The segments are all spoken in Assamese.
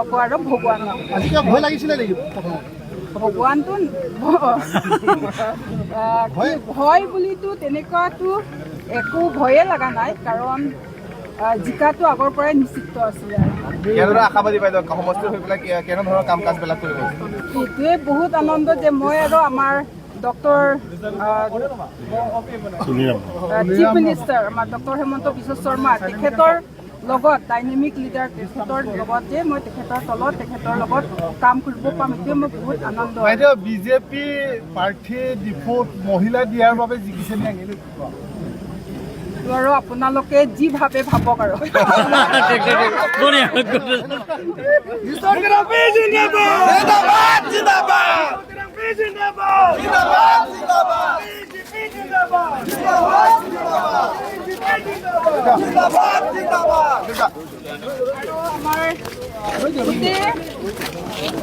আৰু ভগৱান আজি কিবা ভয় লাগিছিলে নেকি ভগৱানটো ভয় বুলিতো তেনেকুৱাতো একো ভয়ে লগা নাই কাৰণ জিকাটো আগৰ পৰাই নিশ্চিত আছিলে কেনেদৰে আশাবাদী বাইদেউ সমষ্টি হৈ পেলাই কেনেধৰণৰ কাম কাজবিলাক কৰিব এইটোৱে বহুত আনন্দ যে মই আৰু আমাৰ ডক্টৰ চিফ মিনিষ্টাৰ আমাৰ ডক্টৰ হেমন্ত বিশ্ব শৰ্মা তেখেতৰ লগত ডাইনামিক লিডাৰ তেখেতৰ লগত যে মই তেখেতৰ তলত তেখেতৰ লগত কাম কৰিব পাম এইটোৱে মই বহুত আনন্দ বাইদেউ বিজেপি প্ৰাৰ্থী ডিফুত মহিলা দিয়াৰ বাবে জিকিছে নেকি আৰু আপোনালোকে যি ভাবে ভাবক আৰু আমাৰ গোটেই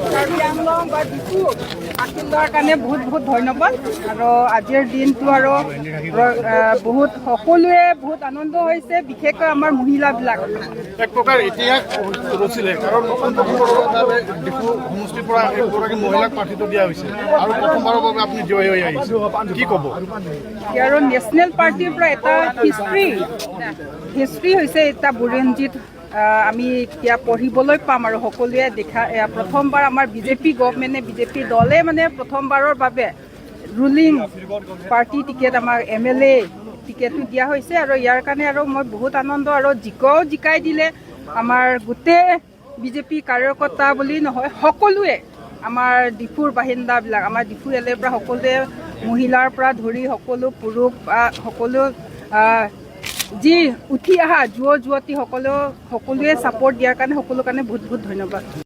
কাৰ্বি আংলং বা ডিফু বাসিন্দাৰ কাৰণে বহুত বহুত ধন্যবাদ আৰু আজিৰ দিনটো আৰু বহুত সকলোৱে বহুত আনন্দ হৈছে বিশেষকৈ আমাৰ মহিলাবিলাক এক প্ৰকাৰ ইতিহাস ৰচিলে কাৰণ ডিফু সমষ্টিৰ পৰা এগৰাকী মহিলাক প্ৰাৰ্থীটো দিয়া হৈছে আৰু প্ৰথমবাৰৰ বাবে আপুনি জয় হৈ আহিছে কি ক'ব আৰু নেশ্যনেল পাৰ্টিৰ পৰা এটা হিষ্ট্ৰী হৈছে এটা বুৰঞ্জীত আমি এতিয়া পঢ়িবলৈ পাম আৰু সকলোৱে দেখা প্ৰথমবাৰ আমাৰ বিজেপি গভমেণ্টে বিজেপি দলে মানে প্ৰথমবাৰৰ বাবে ৰুলিং পাৰ্টি টিকেট আমাৰ MLA টিকেটটো দিয়া হৈছে আৰু ইয়াৰ কাৰণে আৰু মই বহুত আনন্দ আৰু জিকাই দিলে আমাৰ গোটেই বিজেপি কাৰ্যকৰ্তা বুলি নহয় সকলোৱে আমাৰ ডিফুৰ বাসিন্দাবিলাক আমাৰ ডিফু এলেৰ পৰা সকলোৱে মহিলাৰ পৰা ধৰি সকলো পুৰুষ সকলো যি উঠি অহা যুৱতী সকলোৱে ছাপোৰ্ট দিয়াৰ কাৰণে সকলো কাৰণে বহুত বহুত ধন্যবাদ